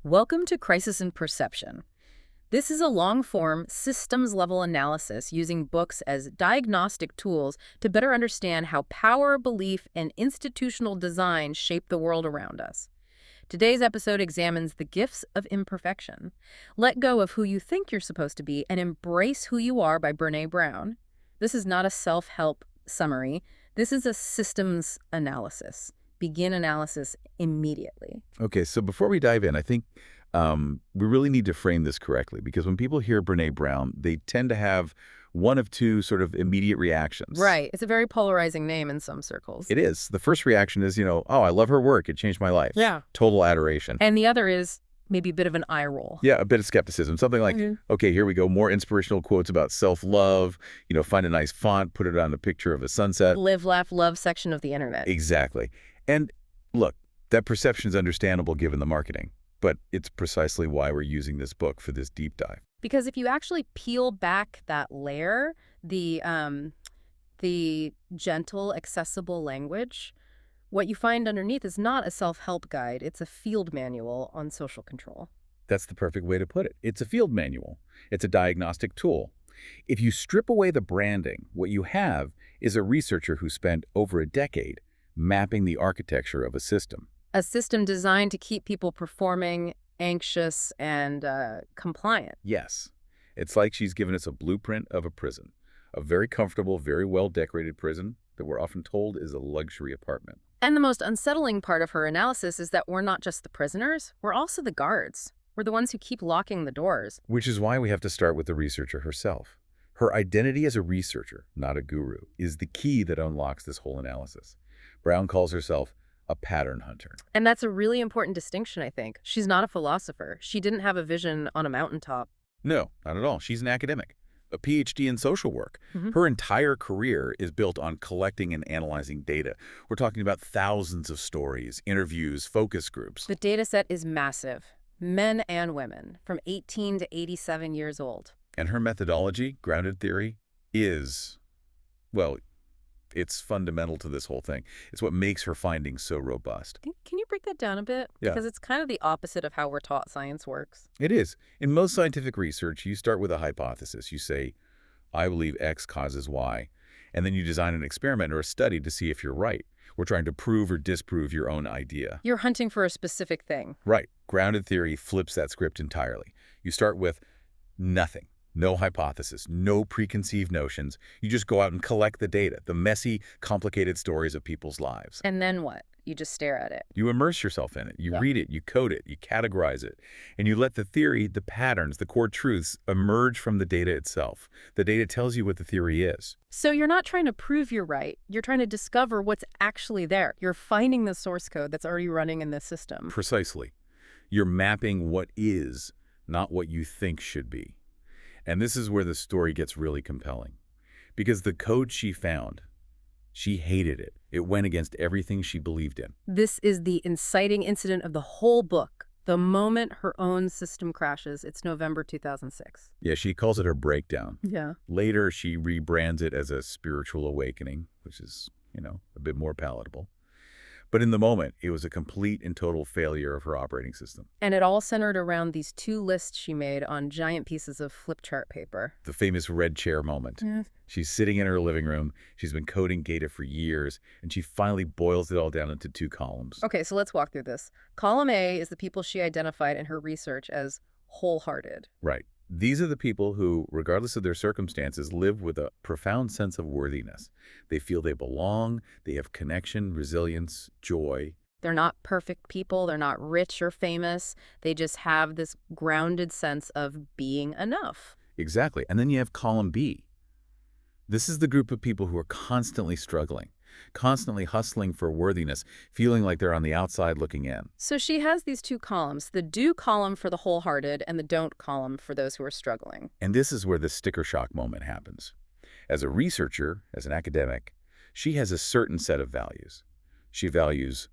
Welcome to Crisis in Perception. This is a long-form, systems-level analysis using books as diagnostic tools to better understand how power, belief, and institutional design shape the world around us. Today's episode examines the gifts of imperfection. Let go of who you think you're supposed to be and embrace who you are by Brené Brown. This is not a self-help summary. This is a systems analysis. Begin analysis immediately. Okay, so before we dive in, I think we really need to frame this correctly, because when people hear Brené Brown, they tend to have one of two sort of immediate reactions. Right. It's a very polarizing name in some circles. It is. The first reaction is, oh, I love her work. It changed my life. Yeah. Total adoration. And the other is maybe a bit of an eye roll. Yeah, a bit of skepticism. Something like, okay, here we go. More inspirational quotes about self-love. Find a nice font, put it on a picture of a sunset. Live, laugh, love section of the internet. Exactly. And look, that perception is understandable given the marketing, but it's precisely why we're using this book for this deep dive. Because if you actually peel back that layer, the gentle, accessible language, what you find underneath is not a self-help guide. It's a field manual on social control. That's the perfect way to put it. It's a field manual. It's a diagnostic tool. If you strip away the branding, what you have is a researcher who spent over a decade mapping the architecture of a system. A system designed to keep people performing, anxious, and compliant. Yes. It's like she's given us a blueprint of a prison. A very comfortable, very well-decorated prison that we're often told is a luxury apartment. And the most unsettling part of her analysis is that we're not just the prisoners, we're also the guards. We're the ones who keep locking the doors. Which is why we have to start with the researcher herself. Her identity as a researcher, not a guru, is the key that unlocks this whole analysis. Brown calls herself a pattern hunter. And that's a really important distinction, I think. She's not a philosopher. She didn't have a vision on a mountaintop. No, not at all. She's an academic, a PhD in social work. Her entire career is built on collecting and analyzing data. We're talking about thousands of stories, interviews, focus groups. The data set is massive. Men and women, from 18 to 87 years old. And her methodology, grounded theory, is, well, it's fundamental to this whole thing. It's what makes her findings so robust. Can you break that down a bit? Yeah. Because it's kind of the opposite of how we're taught science works. It is. In most scientific research, you start with a hypothesis. You say, I believe X causes Y. And then you design an experiment or a study to see if you're right. We're trying to prove or disprove your own idea. You're hunting for a specific thing. Right. Grounded theory flips that script entirely. You start with nothing. No hypothesis, no preconceived notions. You just go out and collect the data, the messy, complicated stories of people's lives. And then what? You just stare at it. You immerse yourself in it. You read it, you code it, you categorize it. And you let the theory, the patterns, the core truths emerge from the data itself. The data tells you what the theory is. So you're not trying to prove you're right. You're trying to discover what's actually there. You're finding the source code that's already running in the system. Precisely. You're mapping what is, not what you think should be. And this is where the story gets really compelling. Because the code she found, she hated it. It went against everything she believed in. This is the inciting incident of the whole book. The moment her own system crashes, it's November 2006. Yeah, she calls it her breakdown. Yeah. Later, she rebrands it as a spiritual awakening, which is, a bit more palatable. But in the moment, it was a complete and total failure of her operating system. And it all centered around these two lists she made on giant pieces of flip chart paper. The famous red chair moment. Yeah. She's sitting in her living room. She's been coding data for years, and she finally boils it all down into two columns. Okay, so let's walk through this. Column A is the people she identified in her research as wholehearted. Right. These are the people who, regardless of their circumstances, live with a profound sense of worthiness. They feel they belong, they have connection, resilience, joy. They're not perfect people, they're not rich or famous. They just have this grounded sense of being enough. Exactly. And then you have column B. This is the group of people who are constantly struggling, constantly hustling for worthiness, feeling like they're on the outside looking in. So she has these two columns, the do column for the wholehearted and the don't column for those who are struggling. And this is where the sticker shock moment happens. As a researcher, as an academic, she has a certain set of values. She values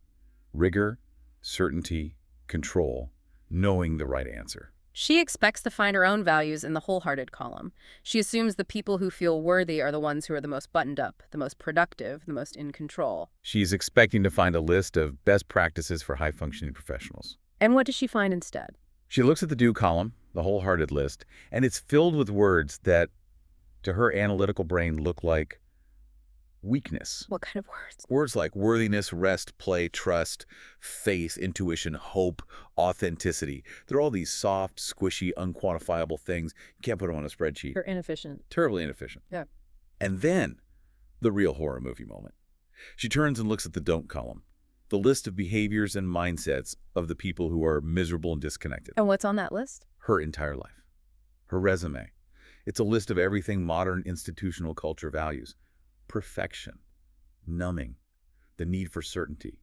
rigor, certainty, control, knowing the right answer. She expects to find her own values in the wholehearted column. She assumes the people who feel worthy are the ones who are the most buttoned up, the most productive, the most in control. She's expecting to find a list of best practices for high-functioning professionals. And what does she find instead? She looks at the do column, the wholehearted list, and it's filled with words that, to her analytical brain, look like weakness. What kind of words? Words like worthiness, rest, play, trust, faith, intuition, hope, authenticity. They're all these soft, squishy, unquantifiable things. You can't put them on a spreadsheet. They're inefficient. Terribly inefficient. Yeah. And then, the real horror movie moment. She turns and looks at the don't column, the list of behaviors and mindsets of the people who are miserable and disconnected. And what's on that list? Her entire life. Her resume. It's a list of everything modern institutional culture values. Perfection, numbing, the need for certainty,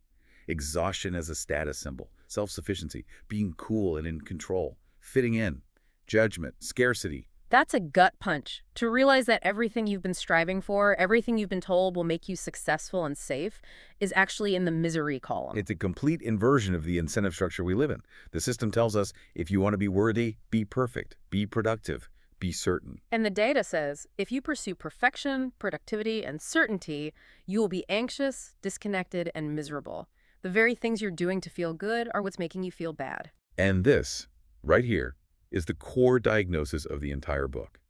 exhaustion as a status symbol, self-sufficiency, being cool and in control, fitting in, judgment, scarcity. That's a gut punch. To realize that everything you've been striving for, everything you've been told will make you successful and safe, is actually in the misery column. It's a complete inversion of the incentive structure we live in. The system tells us, if you want to be worthy, be perfect, be productive, be certain. And the data says, if you pursue perfection, productivity, and certainty, you will be anxious, disconnected, and miserable. The very things you're doing to feel good are what's making you feel bad. And this, right here, is the core diagnosis of the entire book.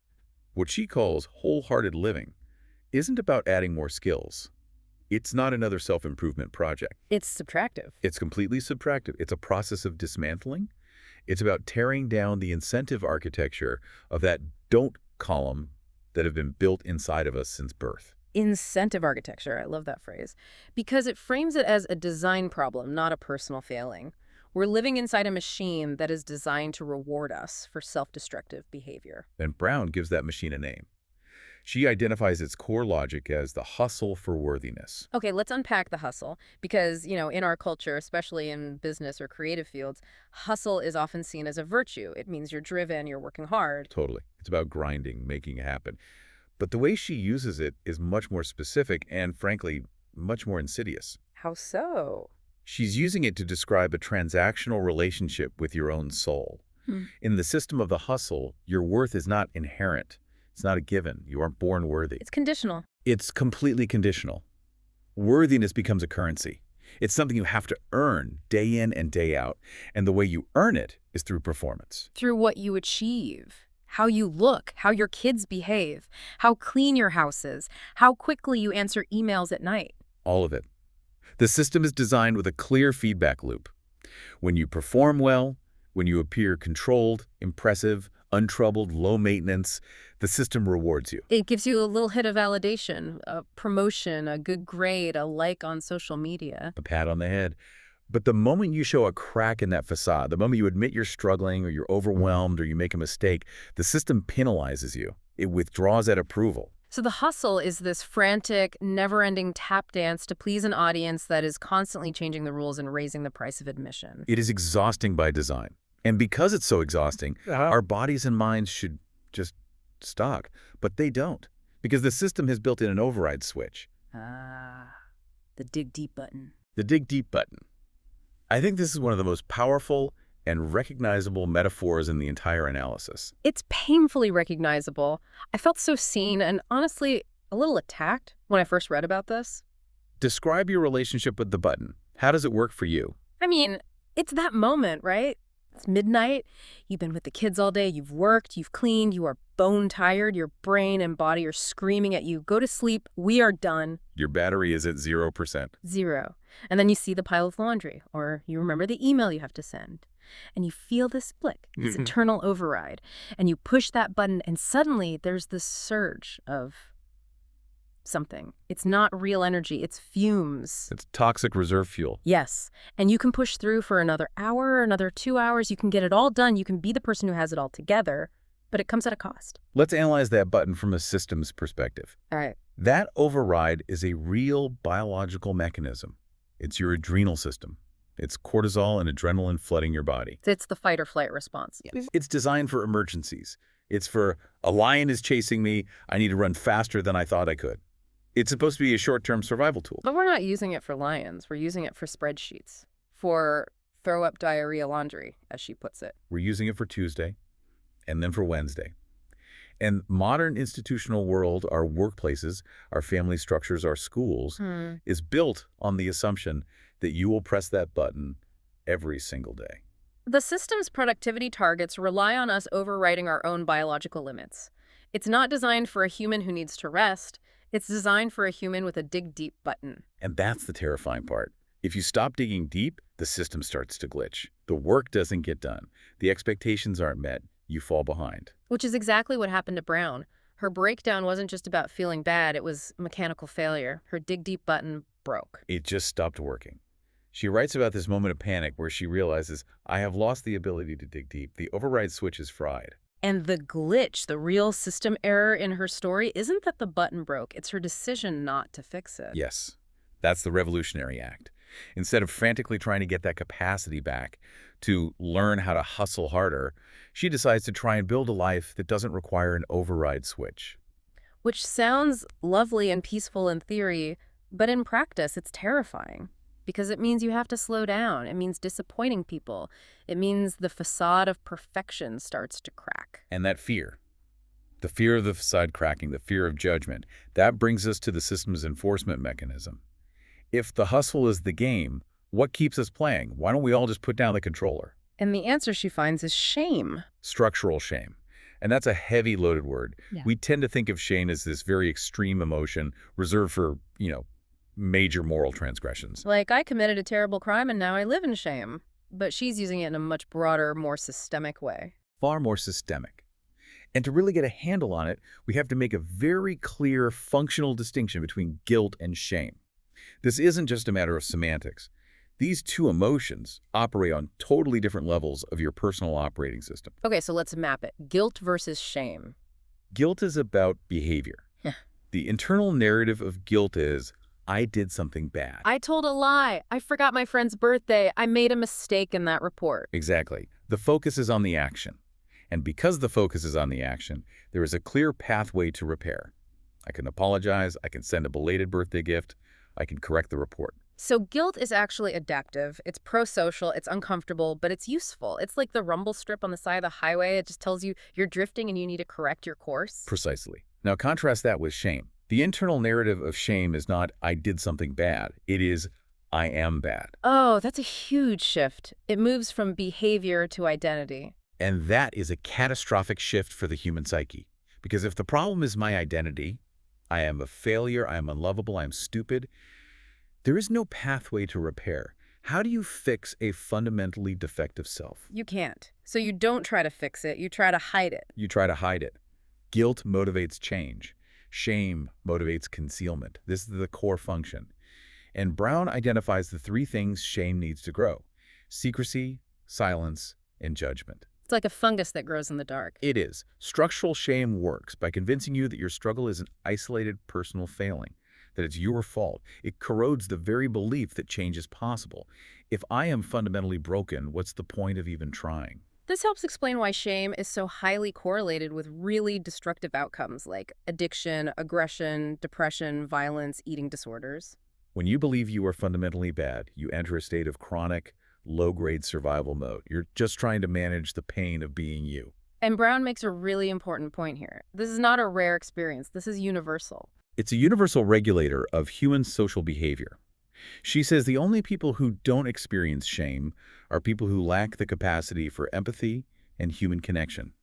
What she calls wholehearted living isn't about adding more skills. It's not another self-improvement project. It's subtractive. It's completely subtractive. It's a process of dismantling. It's about tearing down the incentive architecture of that don't column that have been built inside of us since birth. Incentive architecture, I love that phrase, because it frames it as a design problem, not a personal failing. We're living inside a machine that is designed to reward us for self-destructive behavior. And Brown gives that machine a name. She identifies its core logic as the hustle for worthiness. Okay, let's unpack the hustle because, in our culture, especially in business or creative fields, hustle is often seen as a virtue. It means you're driven, you're working hard. Totally. It's about grinding, making it happen. But the way she uses it is much more specific and, frankly, much more insidious. How so? She's using it to describe a transactional relationship with your own soul. In the system of the hustle, your worth is not inherent. It's not a given. You aren't born worthy. It's conditional. It's completely conditional. Worthiness becomes a currency. It's something you have to earn day in and day out. And the way you earn it is through performance. Through what you achieve, how you look, how your kids behave, how clean your house is, how quickly you answer emails at night. All of it. The system is designed with a clear feedback loop. When you perform well, when you appear controlled, impressive, untroubled, low maintenance, the system rewards you. It gives you a little hit of validation, a promotion, a good grade, a like on social media. A pat on the head. But the moment you show a crack in that facade, the moment you admit you're struggling or you're overwhelmed or you make a mistake, the system penalizes you. It withdraws that approval. So the hustle is this frantic, never-ending tap dance to please an audience that is constantly changing the rules and raising the price of admission. It is exhausting by design. And because it's so exhausting, our bodies and minds should just stop. But they don't, because the system has built in an override switch. Ah, the dig deep button. The dig deep button. I think this is one of the most powerful and recognizable metaphors in the entire analysis. It's painfully recognizable. I felt so seen and honestly a little attacked when I first read about this. Describe your relationship with the button. How does it work for you? I mean, it's that moment, right? It's midnight, you've been with the kids all day, you've worked, you've cleaned, you are bone tired, your brain and body are screaming at you, go to sleep, we are done. Your battery is at 0%. 0. And then you see the pile of laundry, or you remember the email you have to send. And you feel this flick, this eternal override. And you push that button, and suddenly there's this surge of something. It's not real energy, it's fumes. It's toxic reserve fuel. Yes. And you can push through for another hour or another 2 hours. You can get it all done. You can be the person who has it all together, but it comes at a cost. Let's analyze that button from a systems perspective. All right. That override is a real biological mechanism. It's your adrenal system. It's cortisol and adrenaline flooding your body. It's the fight or flight response. It's designed for emergencies. It's for a lion is chasing me. I need to run faster than I thought I could. It's supposed to be a short-term survival tool. But we're not using it for lions. We're using it for spreadsheets, for throw-up diarrhea laundry, as she puts it. We're using it for Tuesday and then for Wednesday. And modern institutional world, our workplaces, our family structures, our schools, is built on the assumption that you will press that button every single day. The system's productivity targets rely on us overriding our own biological limits. It's not designed for a human who needs to rest. It's designed for a human with a dig deep button. And that's the terrifying part. If you stop digging deep, the system starts to glitch. The work doesn't get done. The expectations aren't met. You fall behind. Which is exactly what happened to Brown. Her breakdown wasn't just about feeling bad, it was mechanical failure. Her dig deep button broke. It just stopped working. She writes about this moment of panic where she realizes, I have lost the ability to dig deep. The override switch is fried. And the glitch, the real system error in her story, isn't that the button broke, it's her decision not to fix it. Yes, that's the revolutionary act. Instead of frantically trying to get that capacity back to learn how to hustle harder, she decides to try and build a life that doesn't require an override switch. Which sounds lovely and peaceful in theory, but in practice it's terrifying. Because it means you have to slow down. It means disappointing people. It means the facade of perfection starts to crack. And that fear, the fear of the facade cracking, the fear of judgment, that brings us to the system's enforcement mechanism. If the hustle is the game, what keeps us playing? Why don't we all just put down the controller? And the answer she finds is shame. Structural shame. And that's a heavy loaded word. Yeah. We tend to think of shame as this very extreme emotion reserved for, major moral transgressions. Like, I committed a terrible crime and now I live in shame. But she's using it in a much broader, more systemic way. Far more systemic. And to really get a handle on it, we have to make a very clear functional distinction between guilt and shame. This isn't just a matter of semantics. These two emotions operate on totally different levels of your personal operating system. Okay, so let's map it. Guilt versus shame. Guilt is about behavior. Yeah. The internal narrative of guilt is, I did something bad. I told a lie. I forgot my friend's birthday. I made a mistake in that report. Exactly. The focus is on the action. And because the focus is on the action, there is a clear pathway to repair. I can apologize. I can send a belated birthday gift. I can correct the report. So guilt is actually adaptive. It's pro-social, it's uncomfortable, but it's useful. It's like the rumble strip on the side of the highway. It just tells you you're drifting and you need to correct your course. Precisely. Now contrast that with shame. The internal narrative of shame is not, I did something bad. It is, I am bad. Oh, that's a huge shift. It moves from behavior to identity. And that is a catastrophic shift for the human psyche. Because if the problem is my identity, I am a failure, I am unlovable, I am stupid, there is no pathway to repair. How do you fix a fundamentally defective self? You can't. So you don't try to fix it, you try to hide it. You try to hide it. Guilt motivates change. Shame motivates concealment. This is the core function. And Brown identifies the three things shame needs to grow: secrecy, silence, and judgment. It's like a fungus that grows in the dark. It is. Structural shame works by convincing you that your struggle is an isolated personal failing, that it's your fault. It corrodes the very belief that change is possible. If I am fundamentally broken, what's the point of even trying? This helps explain why shame is so highly correlated with really destructive outcomes like addiction, aggression, depression, violence, eating disorders. When you believe you are fundamentally bad, you enter a state of chronic, low-grade survival mode. You're just trying to manage the pain of being you. And Brown makes a really important point here. This is not a rare experience. This is universal. It's a universal regulator of human social behavior. She says the only people who don't experience shame are people who lack the capacity for empathy and human connection.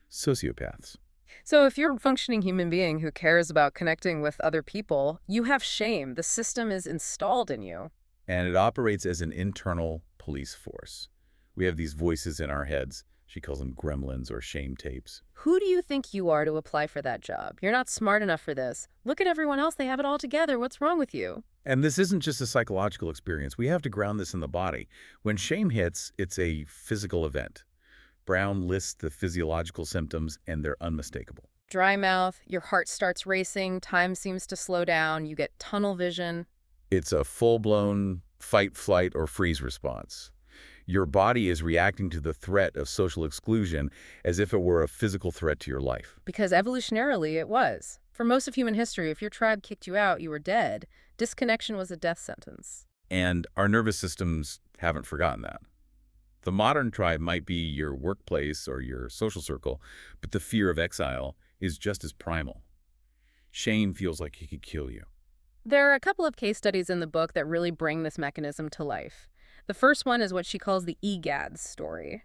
Sociopaths. So if you're a functioning human being who cares about connecting with other people, you have shame. The system is installed in you. And it operates as an internal police force. We have these voices in our heads. She calls them gremlins or shame tapes. Who do you think you are to apply for that job? You're not smart enough for this. Look at everyone else. They have it all together. What's wrong with you? And this isn't just a psychological experience. We have to ground this in the body. When shame hits, it's a physical event. Brown lists the physiological symptoms, and they're unmistakable. Dry mouth, your heart starts racing, time seems to slow down, you get tunnel vision. It's a full-blown fight, flight, or freeze response. Your body is reacting to the threat of social exclusion as if it were a physical threat to your life. Because evolutionarily it was. For most of human history, if your tribe kicked you out, you were dead. Disconnection was a death sentence. And our nervous systems haven't forgotten that. The modern tribe might be your workplace or your social circle, but the fear of exile is just as primal. Shame feels like it could kill you. There are a couple of case studies in the book that really bring this mechanism to life. The first one is what she calls the EGADS story.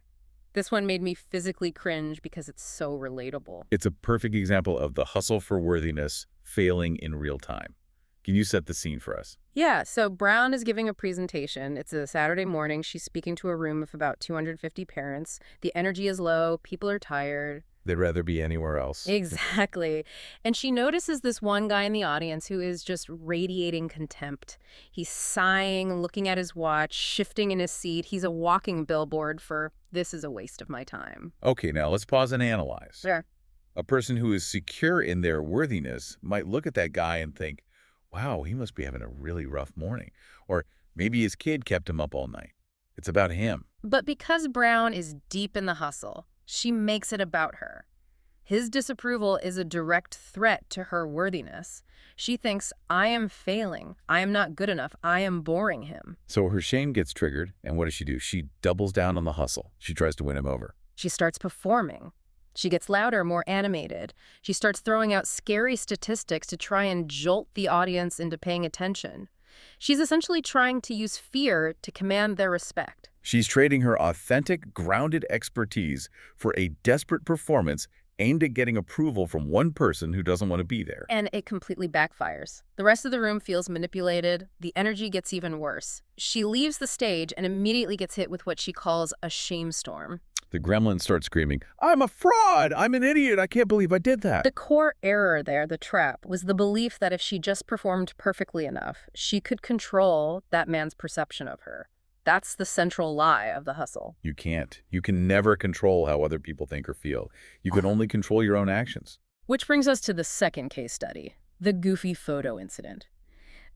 This one made me physically cringe because it's so relatable. It's a perfect example of the hustle for worthiness failing in real time. Can you set the scene for us? Yeah, so Brown is giving a presentation. It's a Saturday morning. She's speaking to a room of about 250 parents. The energy is low. People are tired. They'd rather be anywhere else. Exactly. And she notices this one guy in the audience who is just radiating contempt. He's sighing, looking at his watch, shifting in his seat. He's a walking billboard for, "This is a waste of my time." Okay, now let's pause and analyze. Sure. A person who is secure in their worthiness might look at that guy and think, wow, he must be having a really rough morning. Or maybe his kid kept him up all night. It's about him. But because Brown is deep in the hustle, she makes it about her. His disapproval is a direct threat to her worthiness. She thinks, I am failing. I am not good enough. I am boring him. So her shame gets triggered, and what does? She doubles down on the hustle. She tries to win him over. She starts performing. She gets louder, more animated. She starts throwing out scary statistics to try and jolt the audience into paying attention. She's essentially trying to use fear to command their respect. She's trading her authentic, grounded expertise for a desperate performance aimed at getting approval from one person who doesn't want to be there. And it completely backfires. The rest of the room feels manipulated. The energy gets even worse. She leaves the stage and immediately gets hit with what she calls a shame storm. The gremlin starts screaming, I'm a fraud! I'm an idiot! I can't believe I did that! The core error there, the trap, was the belief that if she just performed perfectly enough, she could control that man's perception of her. That's the central lie of the hustle. You can't. You can never control how other people think or feel. You can only control your own actions. Which brings us to the second case study, the goofy photo incident.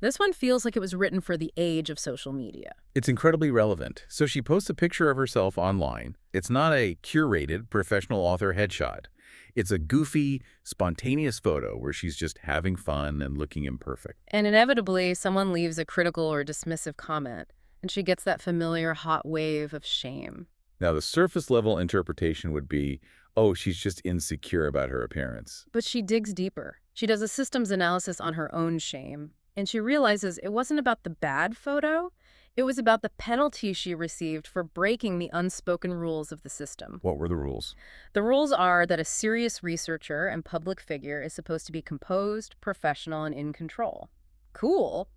This one feels like it was written for the age of social media. It's incredibly relevant. So she posts a picture of herself online. It's not a curated professional author headshot. It's a goofy, spontaneous photo where she's just having fun and looking imperfect. And inevitably, someone leaves a critical or dismissive comment, and she gets that familiar hot wave of shame. Now, the surface level interpretation would be, oh, she's just insecure about her appearance. But she digs deeper. She does a systems analysis on her own shame. And she realizes it wasn't about the bad photo, it was about the penalty she received for breaking the unspoken rules of the system. What were the rules? The rules are that a serious researcher and public figure is supposed to be composed, professional, and in control. Cool.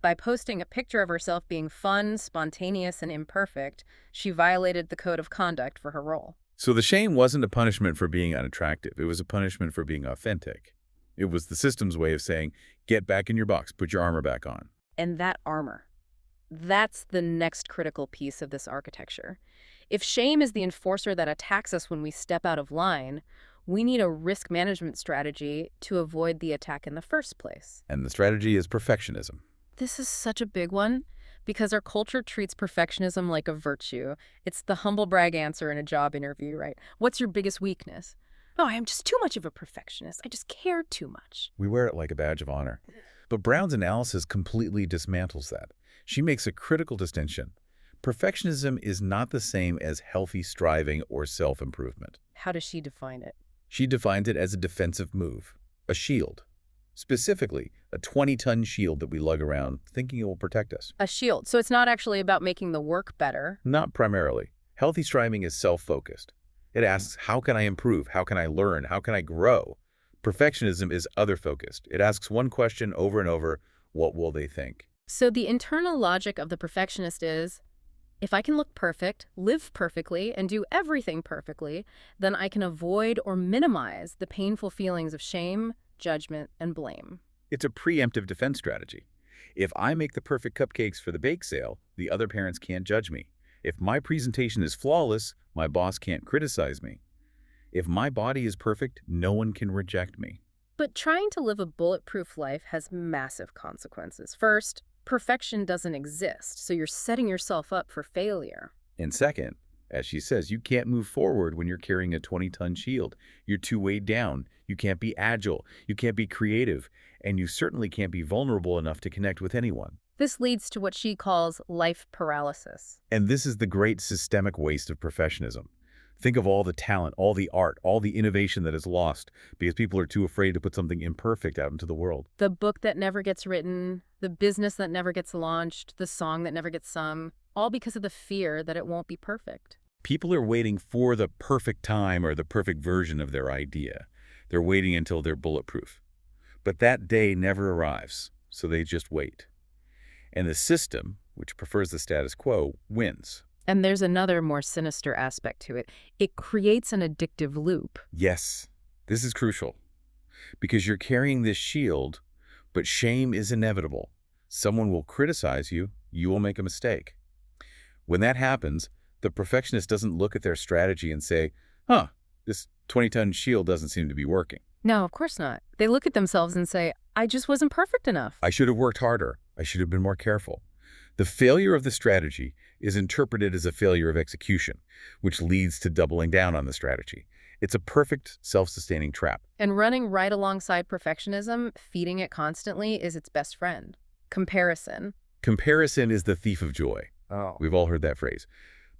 By posting a picture of herself being fun, spontaneous, and imperfect, she violated the code of conduct for her role. So the shame wasn't a punishment for being unattractive. It was a punishment for being authentic. It was the system's way of saying, get back in your box, put your armor back on. And that armor, that's the next critical piece of this architecture. If shame is the enforcer that attacks us when we step out of line, we need a risk management strategy to avoid the attack in the first place. And the strategy is perfectionism. This is such a big one because our culture treats perfectionism like a virtue. It's the humble brag answer in a job interview, right? What's your biggest weakness? Oh, I am just too much of a perfectionist. I just care too much. We wear it like a badge of honor. But Brown's analysis completely dismantles that. She makes a critical distinction. Perfectionism is not the same as healthy striving or self-improvement. How does she define it? She defines it as a defensive move, a shield. Specifically, a 20-ton shield that we lug around thinking it will protect us. A shield. So it's not actually about making the work better. Not primarily. Healthy striving is self-focused. It asks, how can I improve? How can I learn? How can I grow? Perfectionism is other-focused. It asks one question over and over, what will they think? So the internal logic of the perfectionist is, if I can look perfect, live perfectly, and do everything perfectly, then I can avoid or minimize the painful feelings of shame, judgment, and blame. It's a preemptive defense strategy. If I make the perfect cupcakes for the bake sale, the other parents can't judge me. If my presentation is flawless, my boss can't criticize me. If my body is perfect, no one can reject me. But trying to live a bulletproof life has massive consequences. First, perfection doesn't exist, so you're setting yourself up for failure. And second, as she says, you can't move forward when you're carrying a 20-ton shield. You're too weighed down. You can't be agile. You can't be creative. And you certainly can't be vulnerable enough to connect with anyone. This leads to what she calls life paralysis. And this is the great systemic waste of professionalism. Think of all the talent, all the art, all the innovation that is lost because people are too afraid to put something imperfect out into the world. The book that never gets written, the business that never gets launched, the song that never gets sung. all because of the fear that it won't be perfect. People are waiting for the perfect time or the perfect version of their idea. They're waiting until they're bulletproof. But that day never arrives, so they just wait. And the system, which prefers the status quo, wins. And there's another more sinister aspect to it. It creates an addictive loop. Yes, this is crucial. Because you're carrying this shield, but shame is inevitable. Someone will criticize you, you will make a mistake. When that happens, the perfectionist doesn't look at their strategy and say, huh, this 20-ton shield doesn't seem to be working. No, of course not. They look at themselves and say, I just wasn't perfect enough. I should have worked harder. I should have been more careful. The failure of the strategy is interpreted as a failure of execution, which leads to doubling down on the strategy. It's a perfect self-sustaining trap. And running right alongside perfectionism, feeding it constantly, is its best friend. Comparison. Comparison is the thief of joy. Oh. We've all heard that phrase.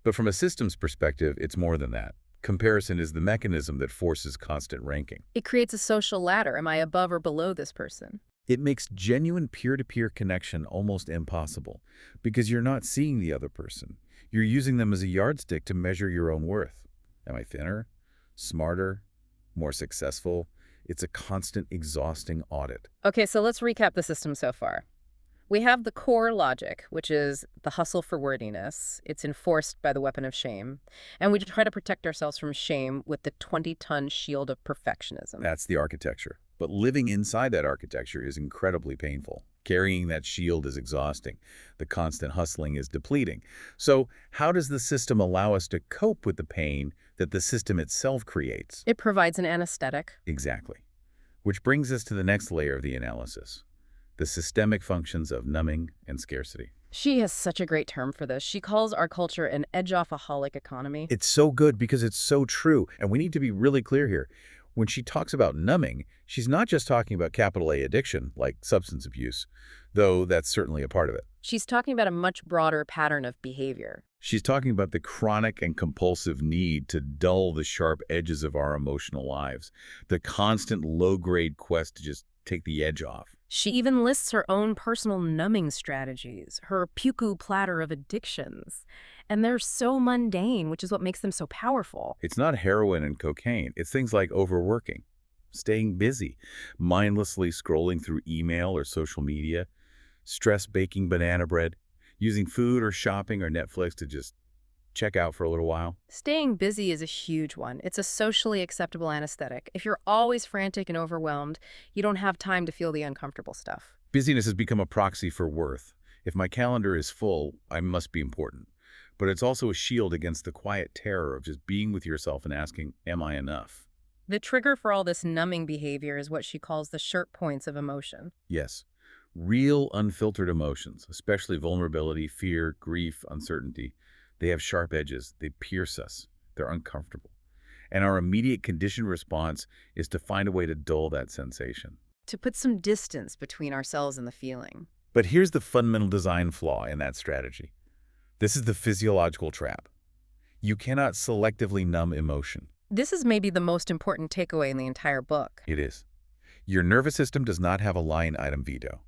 But from a systems perspective, it's more than that. Comparison is the mechanism that forces constant ranking. It creates a social ladder. Am I above or below this person? It makes genuine peer-to-peer connection almost impossible because you're not seeing the other person. You're using them as a yardstick to measure your own worth. Am I thinner, smarter, more successful? It's a constant, exhausting audit. Okay, so let's recap the system so far. We have the core logic, which is the hustle for worthiness. It's enforced by the weapon of shame. And we try to protect ourselves from shame with the 20-ton shield of perfectionism. That's the architecture. But living inside that architecture is incredibly painful. Carrying that shield is exhausting. The constant hustling is depleting. So how does the system allow us to cope with the pain that the system itself creates? It provides an anesthetic. Exactly. Which brings us to the next layer of the analysis. The systemic functions of numbing and scarcity. She has such a great term for this. She calls our culture an edge-off-aholic economy. It's so good because it's so true, and we need to be really clear here. When she talks about numbing, she's not just talking about capital A addiction, like substance abuse, though that's certainly a part of it. She's talking about a much broader pattern of behavior. She's talking about the chronic and compulsive need to dull the sharp edges of our emotional lives, the constant low-grade quest to just take the edge off. She even lists her own personal numbing strategies, her puku platter of addictions. And they're so mundane, which is what makes them so powerful. It's not heroin and cocaine. It's things like overworking, staying busy, mindlessly scrolling through email or social media, stress baking banana bread, using food or shopping or Netflix to just check out for a little while. Staying busy is a huge one. It's a socially acceptable anesthetic. If you're always frantic and overwhelmed, you don't have time to feel the uncomfortable stuff. Busyness has become a proxy for worth. If my calendar is full, I must be important. But it's also a shield against the quiet terror of just being with yourself and asking, am I enough? The trigger for all this numbing behavior is what she calls the sharp points of emotion. Yes, real unfiltered emotions, especially vulnerability, fear, grief, uncertainty. They have sharp edges. They pierce us. They're uncomfortable. And our immediate conditioned response is to find a way to dull that sensation. To put some distance between ourselves and the feeling. But here's the fundamental design flaw in that strategy. This is the physiological trap. You cannot selectively numb emotion. This is maybe the most important takeaway in the entire book. It is. Your nervous system does not have a line item veto.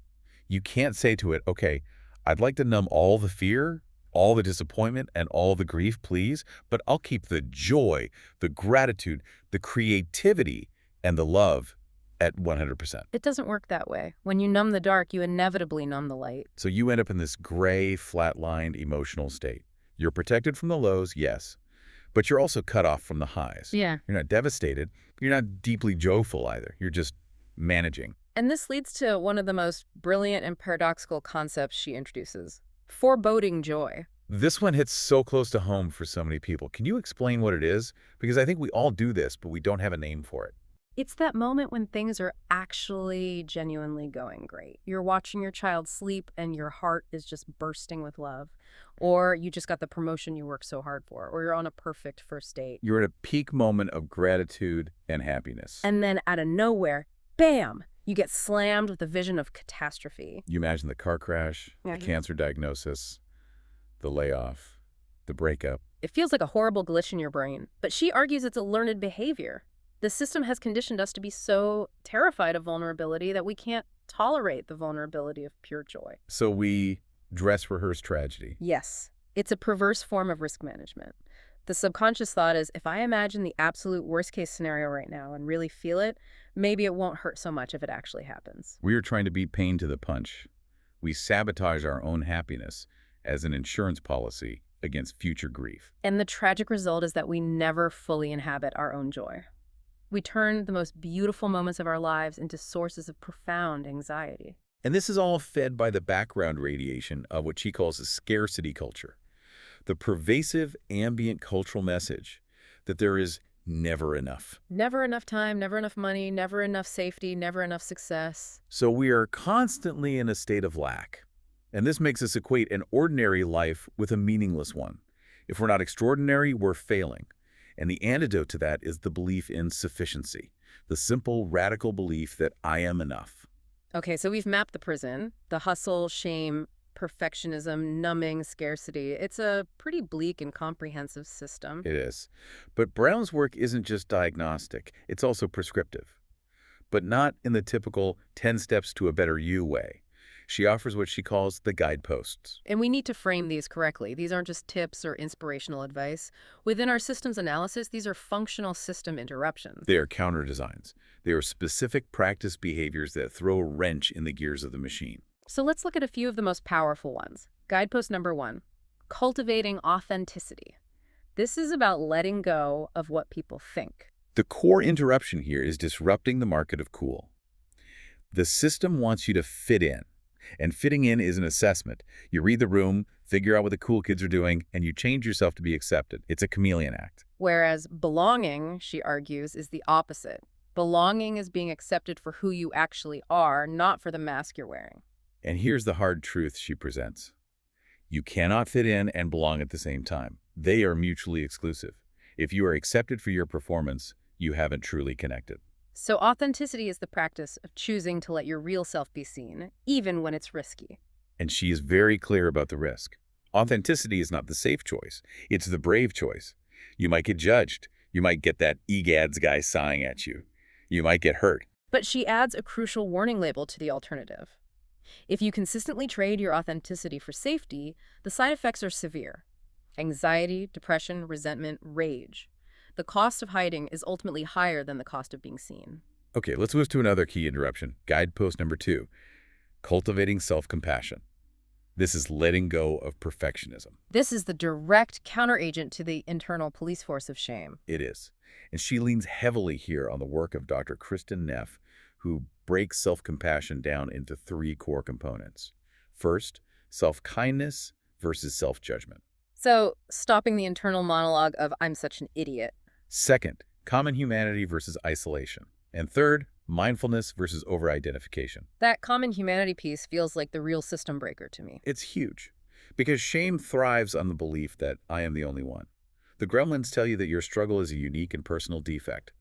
You can't say to it, okay, I'd like to numb all the fear, all the disappointment, and all the grief, please, but I'll keep the joy, the gratitude, the creativity, and the love at 100%. It doesn't work that way. When you numb the dark, you inevitably numb the light. So you end up in this gray, flat-lined emotional state. You're protected from the lows, yes, but you're also cut off from the highs. Yeah. You're not devastated. You're not deeply joyful either. You're just managing. And this leads to one of the most brilliant and paradoxical concepts she introduces. Foreboding joy. This one hits so close to home for so many people. Can you explain what it is? Because I think we all do this, but we don't have a name for it. It's that moment when things are actually genuinely going great. You're watching your child sleep and your heart is just bursting with love. Or you just got the promotion you worked so hard for. Or you're on a perfect first date. You're at a peak moment of gratitude and happiness. And then out of nowhere, bam! You get slammed with a vision of catastrophe. You imagine the car crash, the cancer diagnosis, the layoff, the breakup. It feels like a horrible glitch in your brain. But she argues it's a learned behavior. The system has conditioned us to be so terrified of vulnerability that we can't tolerate the vulnerability of pure joy. So we dress rehearse tragedy. Yes. It's a perverse form of risk management. The subconscious thought is, if I imagine the absolute worst case scenario right now and really feel it, maybe it won't hurt so much if it actually happens. We are trying to beat pain to the punch. We sabotage our own happiness as an insurance policy against future grief. And the tragic result is that we never fully inhabit our own joy. We turn the most beautiful moments of our lives into sources of profound anxiety. And this is all fed by the background radiation of what she calls a scarcity culture. The pervasive ambient cultural message that there is never enough. Never enough time, never enough money, never enough safety, never enough success. So we are constantly in a state of lack. And this makes us equate an ordinary life with a meaningless one. If we're not extraordinary, we're failing. And the antidote to that is the belief in sufficiency, the simple, radical belief that I am enough. Okay, so we've mapped the prison, the hustle, shame, perfectionism, numbing, scarcity. It's a pretty bleak and comprehensive system. It is. But Brown's work isn't just diagnostic, it's also prescriptive. But not in the typical 10 steps to a better you way. She offers what she calls the guideposts. And we need to frame these correctly. These aren't just tips or inspirational advice. Within our systems analysis, these are functional system interruptions. They are counter designs. They are specific practice behaviors that throw a wrench in the gears of the machine. So let's look at a few of the most powerful ones. Guidepost number 1, cultivating authenticity. This is about letting go of what people think. The core interruption here is disrupting the market of cool. The system wants you to fit in. And fitting in is an assessment. You read the room, figure out what the cool kids are doing, and you change yourself to be accepted. It's a chameleon act. Whereas belonging, she argues, is the opposite. Belonging is being accepted for who you actually are, not for the mask you're wearing. And here's the hard truth she presents. You cannot fit in and belong at the same time. They are mutually exclusive. If you are accepted for your performance, you haven't truly connected. So authenticity is the practice of choosing to let your real self be seen, even when it's risky. And she is very clear about the risk. Authenticity is not the safe choice. It's the brave choice. You might get judged. You might get that egads guy sighing at you. You might get hurt. But she adds a crucial warning label to the alternative. If you consistently trade your authenticity for safety, the side effects are severe. Anxiety, depression, resentment, rage. The cost of hiding is ultimately higher than the cost of being seen. Okay, let's move to another key interruption. Guidepost number 2, cultivating self-compassion. This is letting go of perfectionism. This is the direct counteragent to the internal police force of shame. It is. And she leans heavily here on the work of Dr. Kristen Neff, who breaks self-compassion down into 3 core components. First, self-kindness versus self-judgment. So, stopping the internal monologue of, I'm such an idiot. Second, common humanity versus isolation. And third, mindfulness versus over-identification. That common humanity piece feels like the real system breaker to me. It's huge, because shame thrives on the belief that I am the only one. The gremlins tell you that your struggle is a unique and personal defect.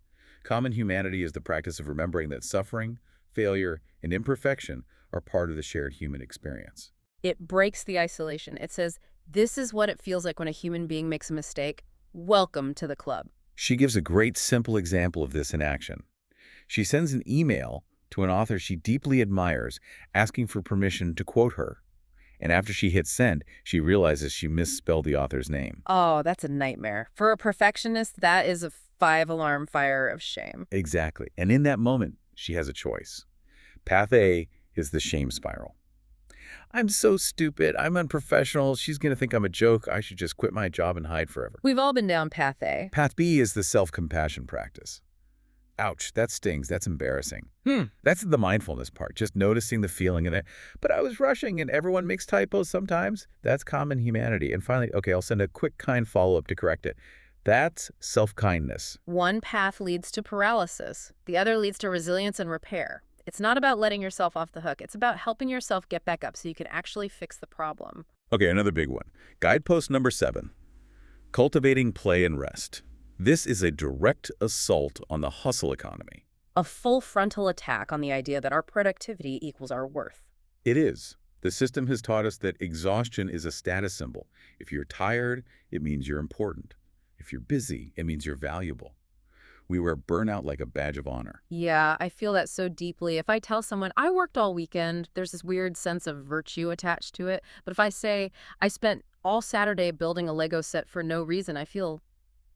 Common humanity is the practice of remembering that suffering, failure, and imperfection are part of the shared human experience. It breaks the isolation. It says, this is what it feels like when a human being makes a mistake. Welcome to the club. She gives a great simple example of this in action. She sends an email to an author she deeply admires, asking for permission to quote her. And after she hits send, she realizes she misspelled the author's name. Oh, that's a nightmare. For a perfectionist, that is a 5-alarm fire of shame. Exactly. And in that moment, she has a choice. Path A is the shame spiral. I'm so stupid. I'm unprofessional. She's going to think I'm a joke. I should just quit my job and hide forever. We've all been down path A. Path B is the self-compassion practice. Ouch, that stings. That's embarrassing. That's the mindfulness part, just noticing the feeling in it. But I was rushing and everyone makes typos sometimes. That's common humanity. And finally, okay, I'll send a quick, kind follow-up to correct it. That's self-kindness. One path leads to paralysis. The other leads to resilience and repair. It's not about letting yourself off the hook. It's about helping yourself get back up so you can actually fix the problem. Okay, another big one. Guidepost number 7, cultivating play and rest. This is a direct assault on the hustle economy. A full frontal attack on the idea that our productivity equals our worth. It is. The system has taught us that exhaustion is a status symbol. If you're tired, it means you're important. If you're busy, it means you're valuable. We wear burnout like a badge of honor. Yeah, I feel that so deeply. If I tell someone I worked all weekend, there's this weird sense of virtue attached to it. But if I say I spent all Saturday building a Lego set for no reason. I feel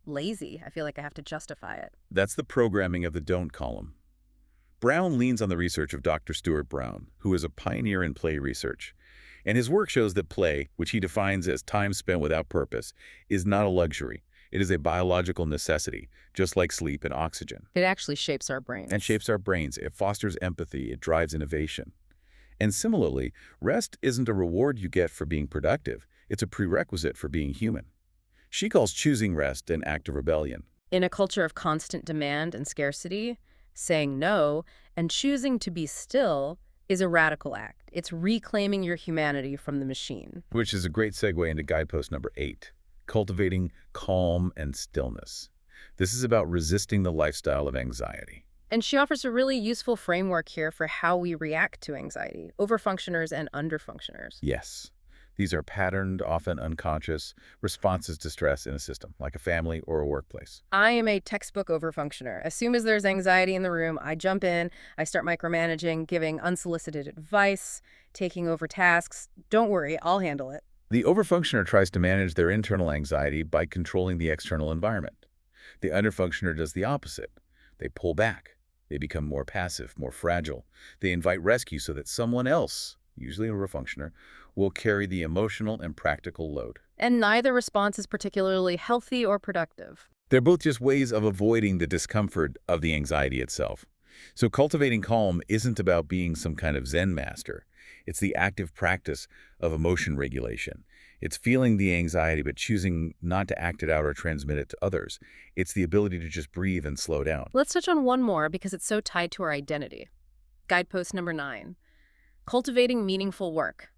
lazy. I feel like I have to justify it. That's the programming of the don't column. Brown leans on the research of Dr. Stuart Brown, who is a pioneer in play research. And his work shows that play, which he defines as time spent without purpose, is not a luxury. It is a biological necessity, just like sleep and oxygen. It actually shapes our brains. And shapes our brains. It fosters empathy. It drives innovation. And similarly, rest isn't a reward you get for being productive. It's a prerequisite for being human. She calls choosing rest an act of rebellion. In a culture of constant demand and scarcity, saying no and choosing to be still is a radical act. It's reclaiming your humanity from the machine. Which is a great segue into guidepost number 8, cultivating calm and stillness. This is about resisting the lifestyle of anxiety. And she offers a really useful framework here for how we react to anxiety, overfunctioners and underfunctioners. Yes. These are patterned, often unconscious, responses to stress in a system, like a family or a workplace. I am a textbook overfunctioner. As soon as there's anxiety in the room, I jump in, I start micromanaging, giving unsolicited advice, taking over tasks. Don't worry, I'll handle it. The overfunctioner tries to manage their internal anxiety by controlling the external environment. The underfunctioner does the opposite. They pull back. They become more passive, more fragile. They invite rescue so that someone else, usually a overfunctioner, will carry the emotional and practical load. And neither response is particularly healthy or productive. They're both just ways of avoiding the discomfort of the anxiety itself. So cultivating calm isn't about being some kind of Zen master. It's the active practice of emotion regulation. It's feeling the anxiety but choosing not to act it out or transmit it to others. It's the ability to just breathe and slow down. Let's touch on one more because it's so tied to our identity. Guidepost number 9, cultivating meaningful work.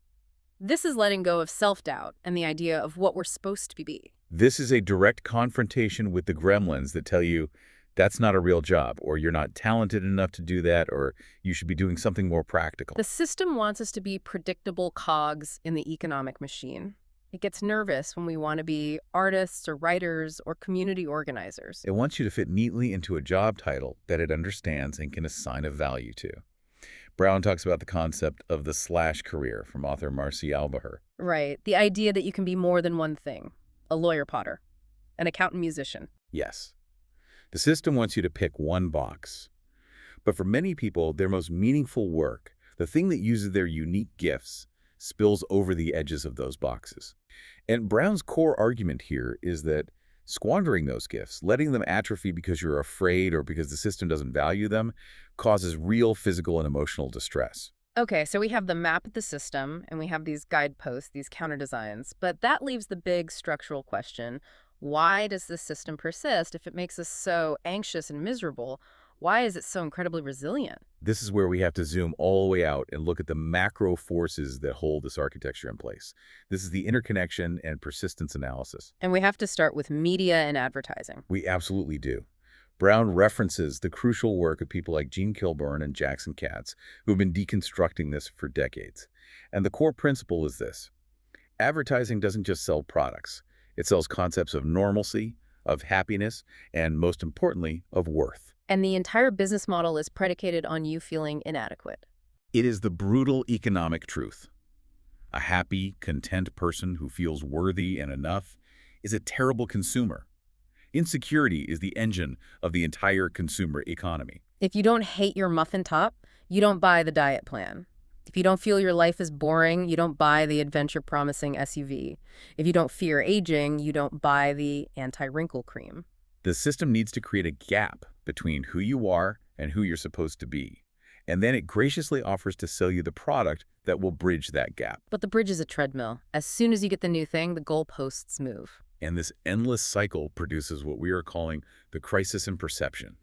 This is letting go of self-doubt and the idea of what we're supposed to be. This is a direct confrontation with the gremlins that tell you that's not a real job, or you're not talented enough to do that, or you should be doing something more practical. The system wants us to be predictable cogs in the economic machine. It gets nervous when we want to be artists or writers or community organizers. It wants you to fit neatly into a job title that it understands and can assign a value to. Brown talks about the concept of the slash career from author Marcy Albaher. Right. The idea that you can be more than one thing. A lawyer potter. An accountant musician. Yes. The system wants you to pick one box. But for many people, their most meaningful work, the thing that uses their unique gifts, spills over the edges of those boxes. And Brown's core argument here is that squandering those gifts, letting them atrophy because you're afraid or because the system doesn't value them, causes real physical and emotional distress. Okay, so we have the map of the system, and we have these guideposts, these counter designs. But that leaves the big structural question. Why does this system persist if it makes us so anxious and miserable? Why is it so incredibly resilient? This is where we have to zoom all the way out and look at the macro forces that hold this architecture in place. This is the interconnection and persistence analysis. And we have to start with media and advertising. We absolutely do. Brown references the crucial work of people like Gene Kilburn and Jackson Katz, who have been deconstructing this for decades. And the core principle is this. Advertising doesn't just sell products. It sells concepts of normalcy, of happiness, and most importantly, of worth. And the entire business model is predicated on you feeling inadequate. It is the brutal economic truth. A happy, content person who feels worthy and enough is a terrible consumer. Insecurity is the engine of the entire consumer economy. If you don't hate your muffin top, you don't buy the diet plan. If you don't feel your life is boring, you don't buy the adventure-promising SUV. If you don't fear aging, you don't buy the anti-wrinkle cream. The system needs to create a gap between who you are and who you're supposed to be. And then it graciously offers to sell you the product that will bridge that gap. But the bridge is a treadmill. As soon as you get the new thing, the goalposts move. And this endless cycle produces what we are calling the crisis in perception.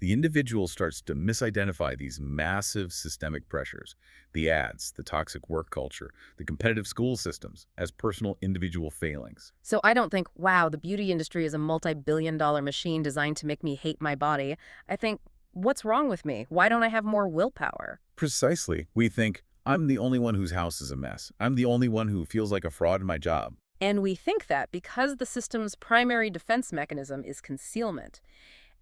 The individual starts to misidentify these massive systemic pressures, the ads, the toxic work culture, the competitive school systems, as personal individual failings. So I don't think, wow, the beauty industry is a multi-billion-dollar machine designed to make me hate my body. I think, what's wrong with me? Why don't I have more willpower? Precisely. We think, I'm the only one whose house is a mess. I'm the only one who feels like a fraud in my job. And we think that because the system's primary defense mechanism is concealment.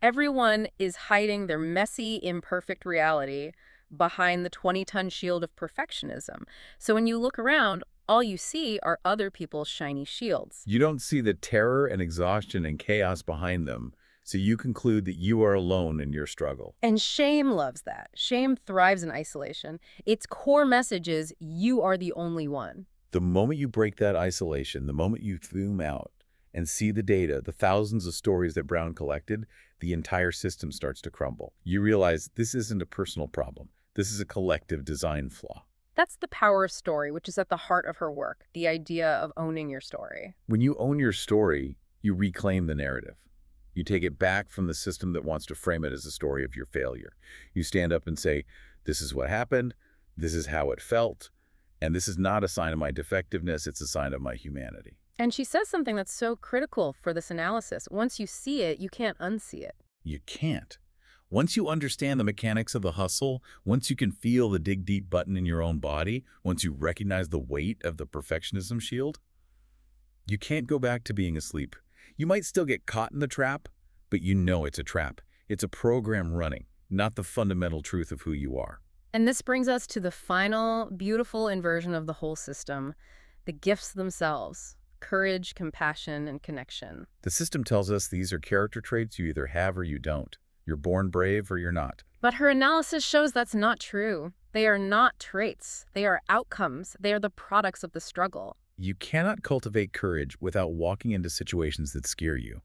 Everyone is hiding their messy, imperfect reality behind the 20-ton shield of perfectionism. So when you look around, All you see are other people's shiny shields. You don't see the terror and exhaustion and chaos behind them, so you conclude that you are alone in your struggle. And shame loves that. Shame thrives in isolation. Its core message is you are the only one. The moment you break that isolation, the moment you zoom out and see the data, the thousands of stories that Brown collected, the entire system starts to crumble. You realize this isn't a personal problem. This is a collective design flaw. That's the power of story, which is at the heart of her work, the idea of owning your story. When you own your story, you reclaim the narrative. You take it back from the system that wants to frame it as a story of your failure. You stand up and say, this is what happened, this is how it felt, and this is not a sign of my defectiveness, it's a sign of my humanity. And she says something that's so critical for this analysis. Once you see it, you can't unsee it. You can't. Once you understand the mechanics of the hustle, once you can feel the dig deep button in your own body, once you recognize the weight of the perfectionism shield, you can't go back to being asleep. You might still get caught in the trap, but you know it's a trap. It's a program running, not the fundamental truth of who you are. And this brings us to the final, beautiful inversion of the whole system, the gifts themselves: courage, compassion, and connection. The system tells us these are character traits you either have or you don't. You're born brave or you're not. But her analysis shows that's not true. They are not traits. They are outcomes. They are the products of the struggle. You cannot cultivate courage without walking into situations that scare you.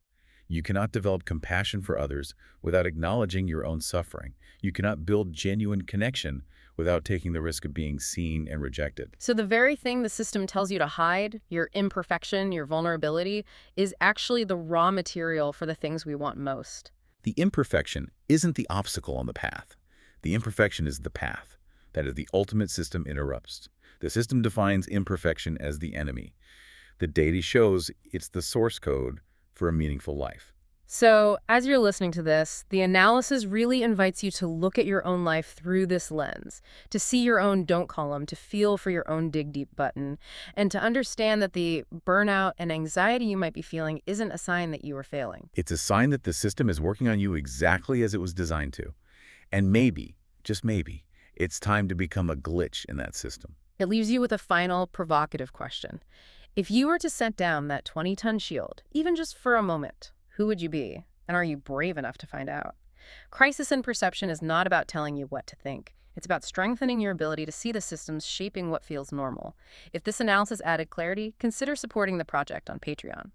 You cannot develop compassion for others without acknowledging your own suffering. You cannot build genuine connection without taking the risk of being seen and rejected. So the very thing the system tells you to hide, your imperfection, your vulnerability, is actually the raw material for the things we want most. The imperfection isn't the obstacle on the path. The imperfection is the path. That is, the ultimate system interrupts. The system defines imperfection as the enemy. The data shows it's the source code for a meaningful life. So, as you're listening to this, the analysis really invites you to look at your own life through this lens, to see your own don't column, to feel for your own dig deep button, and to understand that the burnout and anxiety you might be feeling isn't a sign that you are failing. It's a sign that the system is working on you exactly as it was designed to. And maybe, just maybe, it's time to become a glitch in that system. It leaves you with a final provocative question. If you were to set down that 20-ton shield, even just for a moment, who would you be? And are you brave enough to find out? Crisis in Perception is not about telling you what to think. It's about strengthening your ability to see the systems shaping what feels normal. If this analysis added clarity, consider supporting the project on Patreon.